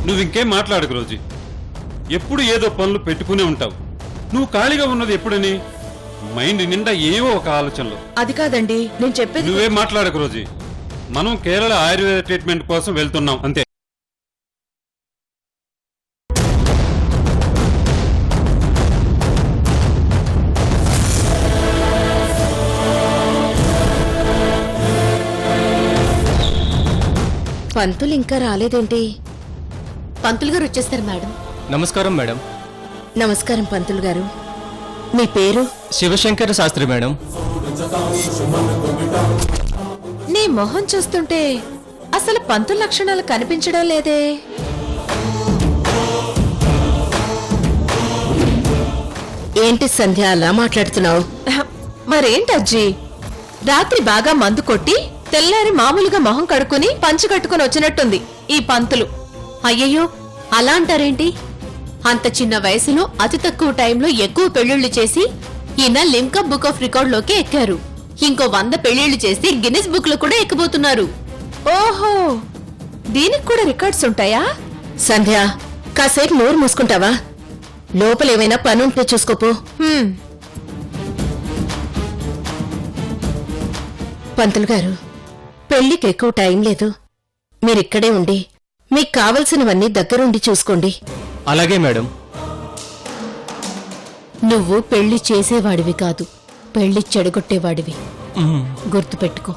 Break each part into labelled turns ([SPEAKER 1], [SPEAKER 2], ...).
[SPEAKER 1] నువ్వు ఇంకేం మాట్లాడకు రోజీ. ఎప్పుడు ఏదో పనులు పెట్టుకునే ఉంటావు. నువ్వు ఖాళీగా ఉన్నది ఎప్పుడని మైండ్ నిండా ఏవో ఒక ఆలోచనలు.
[SPEAKER 2] అది కాదండి నేను చెప్పేది.
[SPEAKER 1] నువ్వేం మాట్లాడకు రోజీ. మనం కేరళ ఆయుర్వేద ట్రీట్మెంట్ కోసం వెళ్తున్నాం అంతే.
[SPEAKER 2] పంతులు ఇంకా రాలేదేంటి? పంతులు గారు వచ్చేస్తారు మేడం.
[SPEAKER 3] నమస్కారం మేడం.
[SPEAKER 2] నమస్కారం పంతులు గారు. మీ పేరు?
[SPEAKER 3] శివశంకర శాస్త్రి మేడం.
[SPEAKER 2] నీ మొహం చూస్తుంటే అసలు పంతుల లక్షణాలు కనిపించడం లేదే. ఏంటి సంధ్య అలా మాట్లాడుతున్నావు? మరేంటి అజ్జీ, రాత్రి బాగా మందు కొట్టి తెల్లారి మామూలుగా మొహం కడుక్కుని పంచి కట్టుకుని వచ్చినట్టుంది ఈ పంతులు. అయ్యయ్యో అలా అంటారేంటి? అంత చిన్న వయసులో అతి తక్కువ టైంలో ఎక్కువ పెళ్లిళ్లు చేసి ఈయన లిమ్కా బుక్ ఆఫ్ రికార్డ్ లోకి ఎక్కారు. ఇంకో 100 పెళ్లిళ్లు చేసి గిన్నిస్ బుక్ లో కూడా ఎక్కబోతున్నారు. ఓహో, దీనికి కూడా రికార్డ్స్ ఉంటాయా? సంధ్య కాసేపు నోరు మూసుకుంటావా? లోపలేమైనా పని ఉంటే చూసుకోపో. పంతులు గారు, పెళ్లికి ఎక్కువ టైం లేదు. మీరిక్కడే ఉండి మీకు కావలసినవన్నీ దగ్గరుండి చూసుకోండి.
[SPEAKER 3] అలాగే మేడం.
[SPEAKER 2] నువ్వు పెళ్లి చేసేవాడివి కాదు, పెళ్లి చెడగొట్టేవాడివి. గుర్తుపెట్టుకో.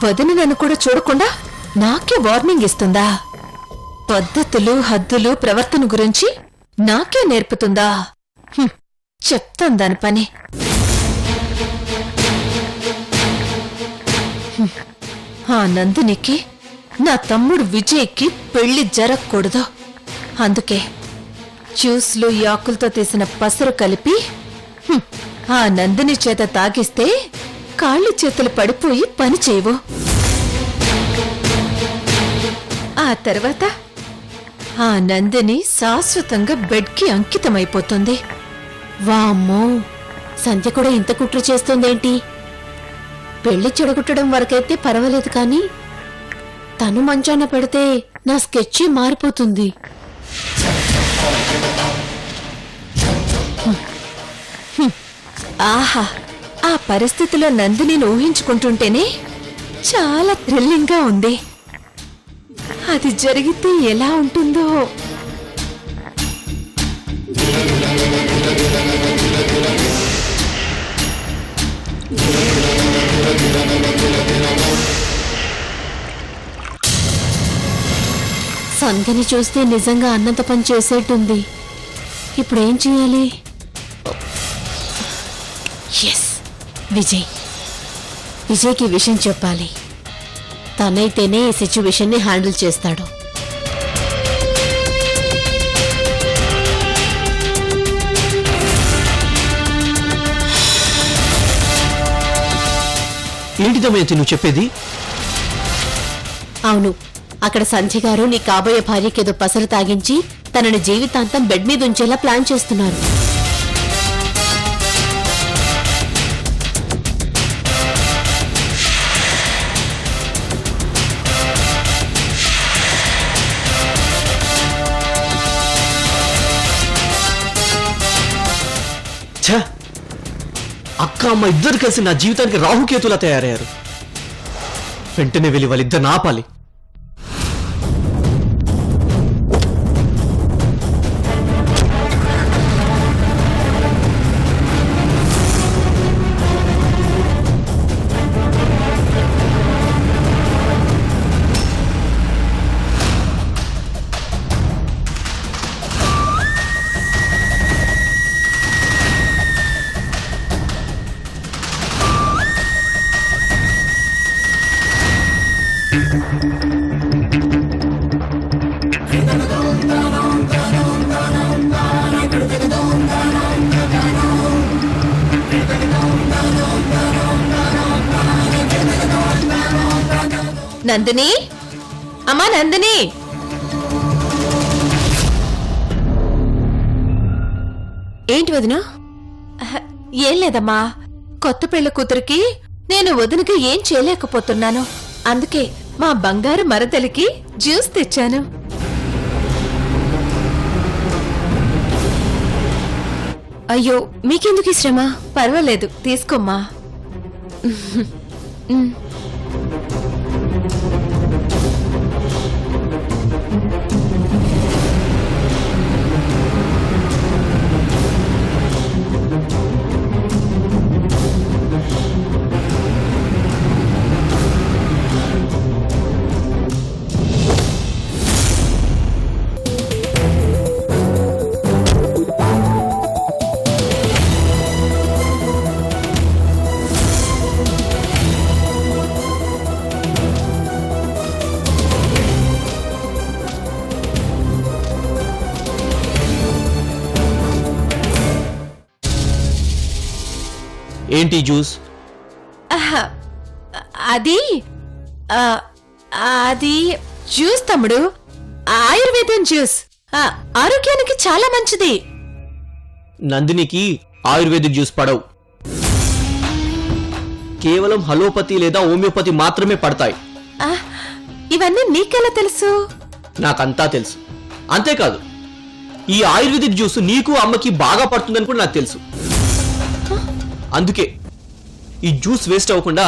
[SPEAKER 2] వదిన నన్ను కూడా చూడకుండా నాకే వార్నింగ్ ఇస్తుందా? పద్ధతులు హద్దులు ప్రవర్తన గురించి నాకే నేర్పుతుందా? చెప్తాను దాని పని. ఆ నందినికి నా తమ్ముడు విజయ్కి పెళ్లి జరగకూడదు. అందుకే జ్యూస్లు ఆకులతో తీసిన పసరు కలిపి ఆ నందిని చేత తాగిస్తే కాళ్ళు చేతులు పడిపోయి పని చేయవు. ఆ తర్వాత ఆ నందిని శాశ్వతంగా బెడ్కి అంకితమైపోతుంది. వామ్మో, సంధ్య కూడా ఇంత కుట్ర చేస్తుందేంటి? పెళ్లి చెడగొట్టడం వరకైతే పర్వాలేదు, కానీ తను మంచాన పెడితే నా స్కెచ్ మారిపోతుంది. ఆహా, ఆ పరిస్థితిలో నందిని ఊహించుకుంటుంటేనే చాలా థ్రిల్లింగ్ గా ఉంది. అది జరిగితే ఎలా ఉంటుందో. సంధ్యని చూస్తే నిజంగా అన్నంత పని చేసేట్టుంది. ఇప్పుడేం చేయాలి? ఎస్, విజయ్కి విషయం చెప్పాలి. తనైతేనే ఈ సిచ్యువేషన్ ని హ్యాండిల్ చేస్తాడు.
[SPEAKER 3] ఏంటి దమయంతి నువ్వు చెప్పేది?
[SPEAKER 2] అవును, అక్కడ సంధ్య గారు నీ కాబోయే భార్యకేదో పసరు తాగించి తనని జీవితాంతం బెడ్ మీద ఉంచేలా ప్లాన్ చేస్తున్నారు.
[SPEAKER 3] అక్క అమ్మ ఇద్దరు కలిసి నా జీవితానికి రాహుకేతులా తయారయ్యారు. వెంటనే వెళ్ళి వాళ్ళిద్దరిని ఆపాలి.
[SPEAKER 2] నందిని, అమ్మా నందిని. ఏంటి వదినా? ఏం లేదమ్మా, కొత్త పెళ్లి కూతురికి నేను వదినకి ఏం చేయలేకపోతున్నాను. అందుకే మా బంగారు మరదలికి జ్యూస్ తెచ్చాను. అయ్యో, మీకెందుకు ఈ శ్రమ? పర్వాలేదు, తీసుకోమ్మా.
[SPEAKER 3] ఏంటి జ్యూస్?
[SPEAKER 2] అది అది జ్యూస్ తమ్ముడు, ఆయుర్వేదం జ్యూస్. ఆరోగ్యానికి చాలా మంచిది.
[SPEAKER 3] నందినికి ఆయుర్వేదిక్ జ్యూస్ పడవు. కేవలం హలోపతి లేదా హోమియోపతి మాత్రమే పడతాయి.
[SPEAKER 2] ఇవన్నీ నీకెలా తెలుసు?
[SPEAKER 3] నాకంతా తెలుసు. అంతేకాదు, ఈ ఆయుర్వేదిక్ జ్యూస్ నీకు అమ్మకి బాగా పడుతుందని కూడా నాకు తెలుసు. అందుకే ఈ జ్యూస్ వేస్ట్ అవ్వకుండా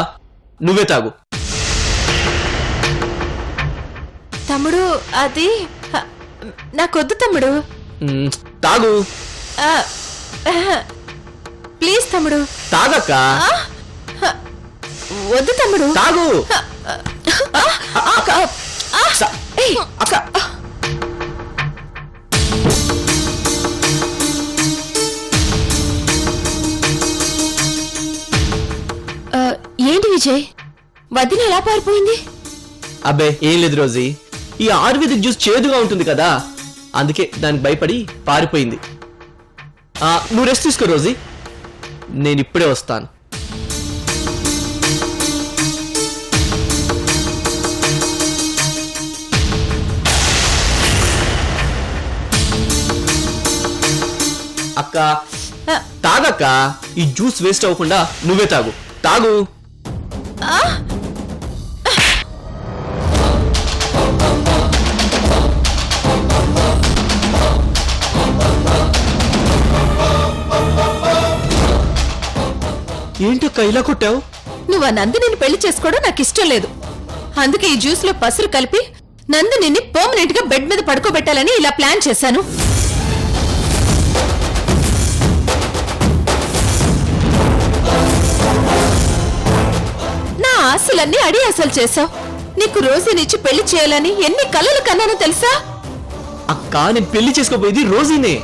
[SPEAKER 3] నువ్వే తాగు.
[SPEAKER 2] తమ్ముడు, అది నాకొద్దు తమ్ముడు.
[SPEAKER 3] తాగు
[SPEAKER 2] ప్లీజ్ తమ్ముడు.
[SPEAKER 3] తాగక్క.
[SPEAKER 2] వద్దు తమ్ముడు.
[SPEAKER 3] తాగు అక్క.
[SPEAKER 2] ఏంటి విజయ్, వదిన ఎలా పారిపోయింది?
[SPEAKER 3] అబ్బే ఏం లేదు రోజీ, ఈ ఆయుర్వేదిక్ జ్యూస్ చేదుగా ఉంటుంది కదా, అందుకే దానికి భయపడి పారిపోయింది. నువ్వు రెస్ట్ తీసుకో రోజీ, నేను ఇప్పుడే వస్తాను. అక్క తాగక్క, ఈ జ్యూస్ వేస్ట్ అవ్వకుండా నువ్వే తాగు. తాగు. ఏంటక్క ఇలా కొట్టావు?
[SPEAKER 2] నువ్వు ఆ నందినిని పెళ్లి చేసుకోవడం నాకు ఇష్టం లేదు. అందుకే ఈ జ్యూస్ లో పసురు కలిపి నందినిని పర్మనెంట్ గా బెడ్ మీద పడుకోబెట్టాలని ఇలా ప్లాన్ చేశాను. నా ఆశలన్నీ అడి అసలు చేశావు. నీకు రోజునిచ్చి పెళ్లి చేయాలని ఎన్ని కలలు కన్నానో తెలుసా?
[SPEAKER 3] అక్క నేను పెళ్లి చేసుకోబోయేది రోజీనే.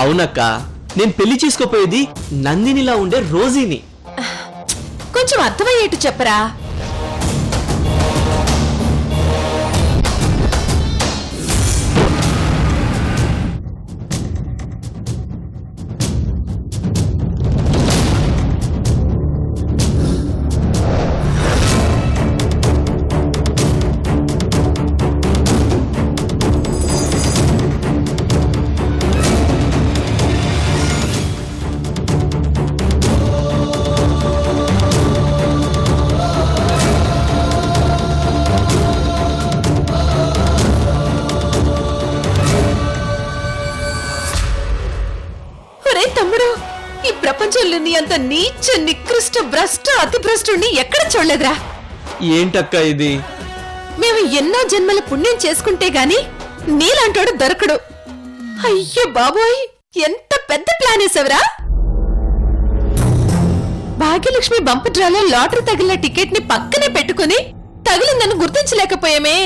[SPEAKER 3] అవునక్క, నేను పెళ్లి చేసుకోపోయేది నందినిలా ఉండే రోజీని.
[SPEAKER 2] కొంచెం అర్థమయ్యేట్టు చెప్పరా? తమ్ముడు, ఈ ప్రపంచంలో నీ అంత నీచ నికృష్ట భ్రష్ట అతి భ్రష్టుని ఎక్కడ చూడలేదురా.
[SPEAKER 3] ఏంటక్క ఇది?
[SPEAKER 2] మేము ఎన్నో జన్మల పుణ్యం చేసుకుంటే గాని నీలాంటోడు దొరకడు. అయ్యో బాబోయ్, ఎంత పెద్ద ప్లాన్ వేసావురా. భాగ్యలక్ష్మి బంపర్ డ్రాలో లాటరీ తగిలిన టికెట్ ని పక్కనే పెట్టుకుని తగిలిందని గుర్తించలేకపోయామే.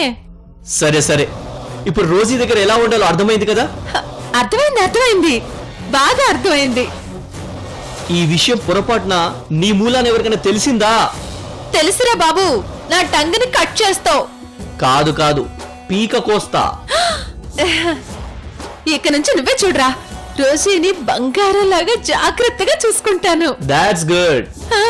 [SPEAKER 3] సరే సరే, ఇప్పుడు రోజీ దగ్గర ఎలా ఉండాలో అర్థమైంది కదా?
[SPEAKER 2] అర్థమైంది, బాగా అర్థమైంది.
[SPEAKER 3] ఈ విషయం పొరపాటున నీ మూలాన్ని ఎవరికైనా తెలిసిందా?
[SPEAKER 2] తెలుసురా బాబు, నా టంగుని కట్ చేస్తావు.
[SPEAKER 3] కాదు కాదు, పీక కోస్తా.
[SPEAKER 2] ఇక నుంచి నువ్వే చూడరా, రోజీని బంగారంలాగా జాగ్రత్తగా చూసుకుంటాను.
[SPEAKER 3] That's good.
[SPEAKER 2] ఆ.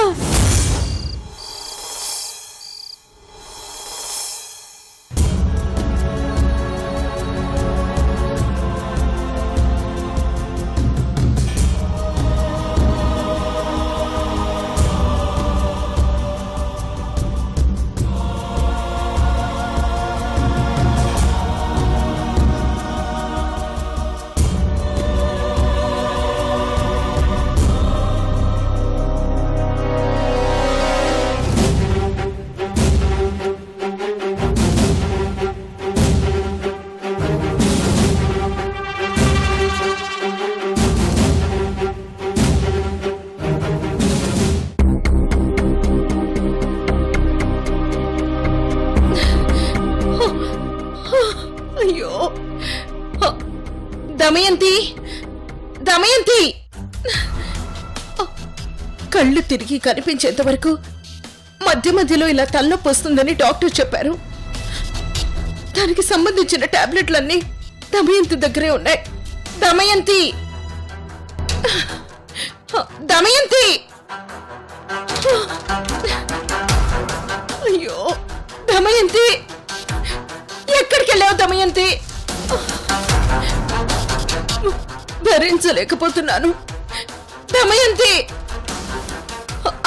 [SPEAKER 2] అయ్యో, దమయంతి, దమయంతి! కళ్ళు తిరిగి కనిపించేంత వరకు మధ్య మధ్యలో ఇలా తలనొప్పి వస్తుందని డాక్టర్ చెప్పారు. దానికి సంబంధించిన టాబ్లెట్లన్నీ దమయంతి దగ్గరే ఉన్నాయి. దమయంతి, దమయంతి! అయ్యో, దమయంతి! ఎక్కడికి వెళ్ళావు దమయంతి? భరించలేకపోతున్నాను దమయంతి.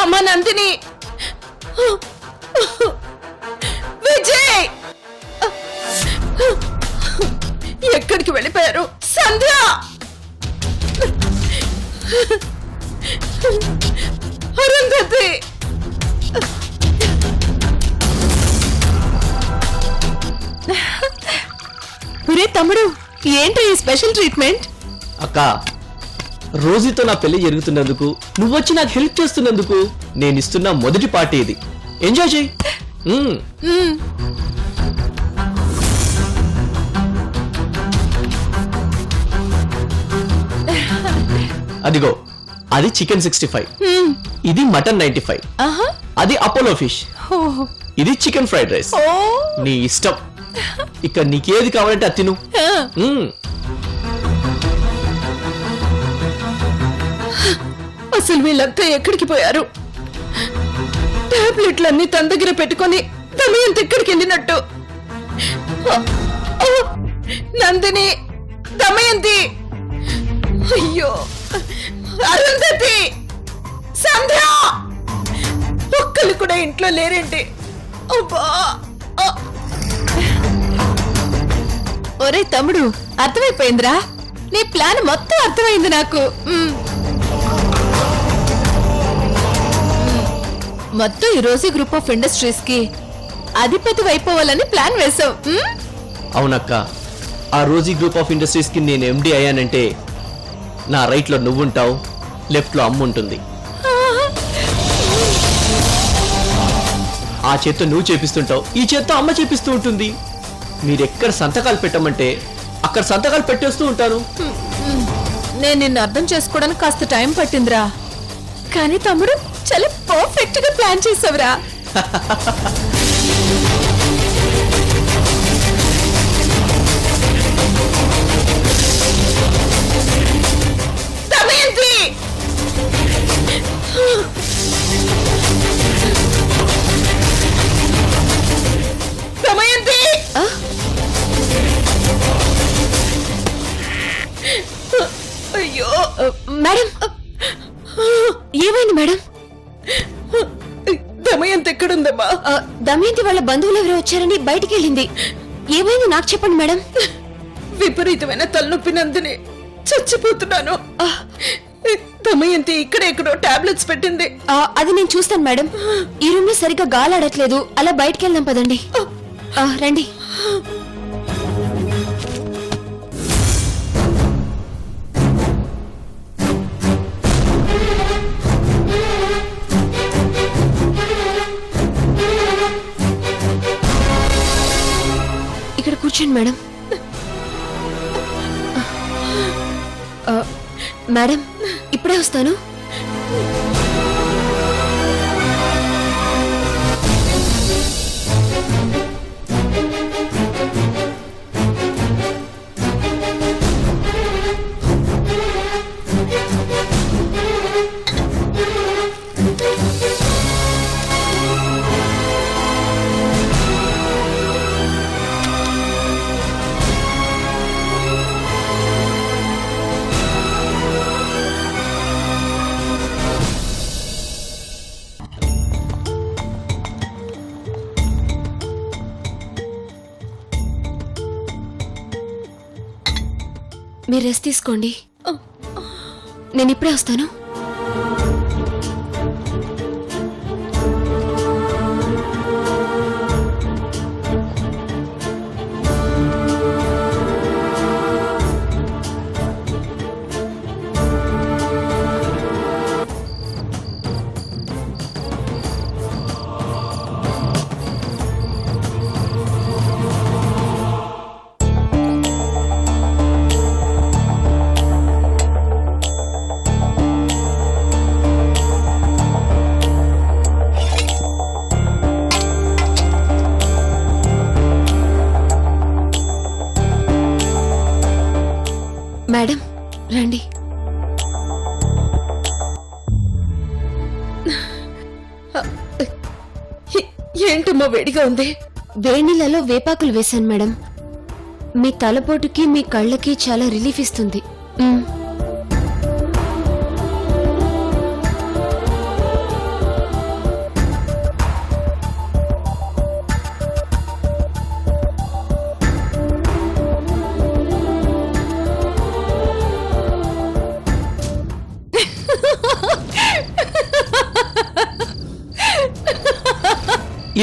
[SPEAKER 2] అమ్మా నందిని, విజయ్ ఎక్కడికి వెళ్ళిపోయారు? సంధ్య, అరుంధతి, ఒరే తమ్ముడు, ఏంటి ఈ స్పెషల్ ట్రీట్మెంట్?
[SPEAKER 3] అక్క, రోజుతో నా పెళ్లి జరుగుతున్నందుకు, నువ్వొచ్చి నాకు హెల్ప్ చేస్తున్నందుకు నేను ఇస్తున్న మొదటి పార్టీ ఇది. ఎంజాయ్ చేయి. అదిగో, అది చికెన్ 65, ఇది మటన్ 95, అది అపోలో ఫిష్, ఇది చికెన్ ఫ్రైడ్ రైస్. నీ ఇష్టం, ఇక నీకేది కావాలంటే అది తిను.
[SPEAKER 2] అసలు వీళ్ళంతా ఎక్కడికి పోయారు? టాబ్లెట్లన్నీ తన దగ్గర పెట్టుకొని దమయంతి ఎక్కడికి వెళ్ళినట్టు? నందిని, దమయంతి, అయ్యో, అరుంధతి, సంధ్య ఒక్కళ్ళు కూడా ఇంట్లో లేరేంటి? అబ్బా! ఒరే తమ్ముడు, అర్థమైపోయిందిరా, నీ ప్లాన్ మొత్తం అర్థమైంది నాకు. మొత్తం ఈ రోజు గ్రూప్ ఆఫ్ ఇండస్ట్రీస్ కి అధిపతి అయిపోవాలని ప్లాన్ వేసావు.
[SPEAKER 3] అవునక్క, ఆ రోజీ గ్రూప్ ఆఫ్ ఇండస్ట్రీస్ కి నేను ఎండి అయ్యానంటే నా రైట్ లో నువ్వుంటావు, లెఫ్ట్ లో అమ్మ ఉంటుంది. ఆ చేత్తో నువ్వు చేపిస్తుంటావు, ఈ చేత్తో అమ్మ చేపిస్తూ ఉంటుంది. మీరెక్కడ సంతకాలు పెట్టమంటే అక్కడ సంతకాలు పెట్టేస్తూ ఉంటాను.
[SPEAKER 2] నేను నిన్ను అర్థం చేసుకోవడానికి కాస్త టైం పట్టిందిరా, కానీ తమ్ముడు చాలా పర్ఫెక్ట్ గా ప్లాన్ చేసావురా. దమయంతి, దమయంతి! అయ్యో మేడం, ఏమైంది మేడం? దమయంతి ఎక్కడుందమ్మా? దమయంతి వాళ్ళ బంధువులు ఎవరో వచ్చారని బయటికి వెళ్ళింది. ఏమైంది నాకు చెప్పండి మేడం. విపరీతమైన తలనొప్పి నందిని, చచ్చిపోతున్నాను. దమయంతి ఇక్కడెక్కడో టాబ్లెట్స్ పెట్టింది. అది నేను చూస్తాను మేడం. ఈ రూమ్ లో సరిగ్గా గాలాడట్లేదు, అలా బయటికి వెళ్దాం పదండి. రండి. ఇక్కడ కూర్చోండి మేడం. మేడం, ఇప్పుడే వస్తాను.
[SPEAKER 4] మీరు రెస్ట్ తీసుకోండి, నేను ఇప్పుడే వస్తాను. మేడం రండి.
[SPEAKER 2] ఏంటమ్మా వేడిగా ఉంది?
[SPEAKER 4] వేణిలలో వేపాకులు వేశాను మేడం. మీ తలపోటుకి మీ కళ్ళకి చాలా రిలీఫ్ ఇస్తుంది.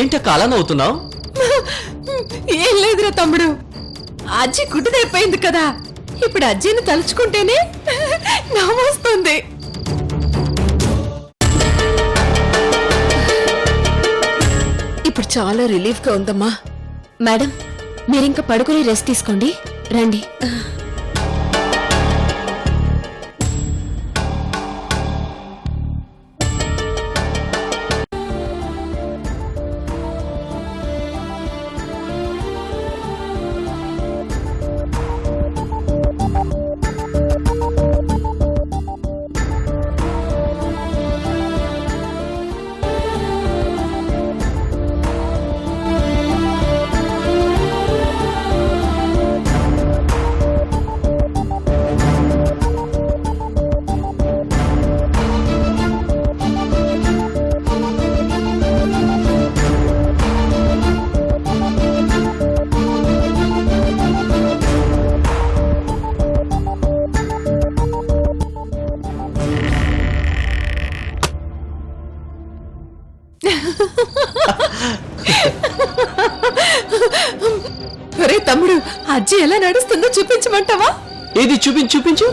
[SPEAKER 3] ఏంటక్క అలా నవ్వుతున్నావు?
[SPEAKER 2] ఏం లేదురా తమ్ముడు, అజ్జి గుడ్డిదైపోయింది కదా, ఇప్పుడు అజ్జిని తలుచుకుంటేనే నవ్వొస్తుంది. ఇప్పుడు చాలా రిలీఫ్ గా ఉందమ్మా.
[SPEAKER 4] మేడం మీరింక పడుకుని రెస్ట్ తీసుకోండి, రండి.
[SPEAKER 2] ఒరే తమ్ముడు, అజ్జి ఎలా నడుస్తుందో చూపించమంటావా?
[SPEAKER 3] ఏది చూపించు చూపించు.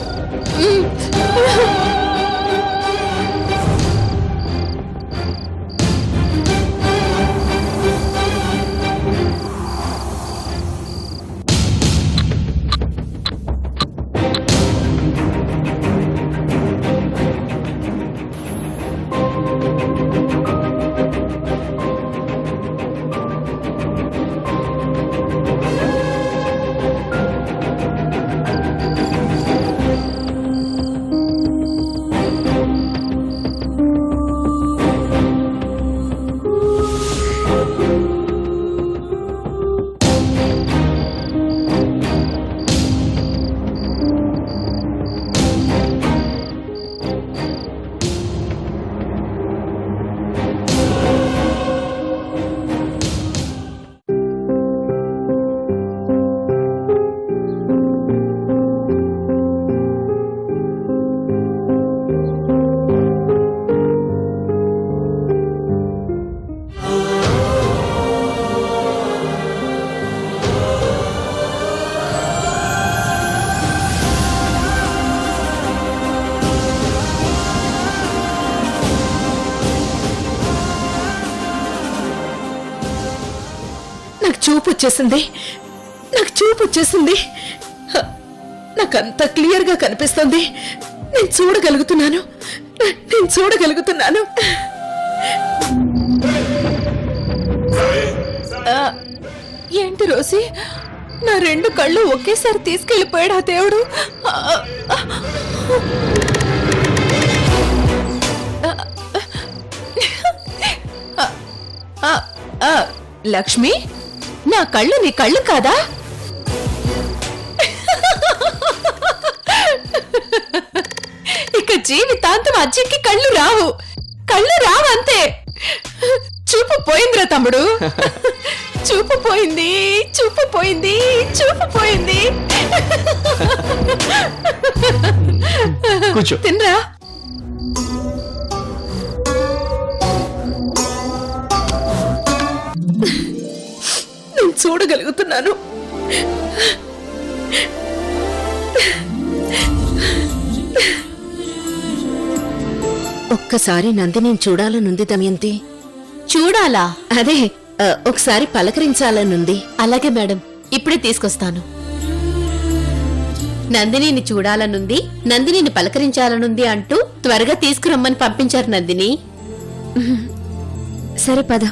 [SPEAKER 2] చూపు వచ్చేసింది. నాకంత క్లియర్ గా కనిపిస్తుంది. నేను చూడగలుగుతున్నాను. ఏంటి రోసి, నా 2 కళ్ళు ఒకేసారి తీసుకెళ్లిపోయాడు ఆ దేవుడు. లక్ష్మి, నా కళ్ళు నీ కళ్ళు కాదా? ఇక జీవితాంతం అజ్జికి కళ్ళు రావు అంతే. చూపు పోయిందిరా తమ్ముడు. చూపు పోయింది, చూపు పోయింది, చూపు పోయింది.
[SPEAKER 3] కూర్చో.
[SPEAKER 2] తినరా. నేను చూడగలుగుతున్నాను.
[SPEAKER 5] ఒక్కసారి నందిని చూడాలనుంది దమయంతి.
[SPEAKER 2] చూడాలా?
[SPEAKER 5] అదే ఒకసారి పలకరించాలనుంది.
[SPEAKER 2] అలాగే మేడం, ఇప్పుడే తీసుకొస్తాను.
[SPEAKER 5] నందినిని చూడాలనుంది, నందినిని పలకరించాలనుంది అంటూ త్వరగా తీసుకురమ్మని పంపించారు నందిని.
[SPEAKER 4] సరే పద.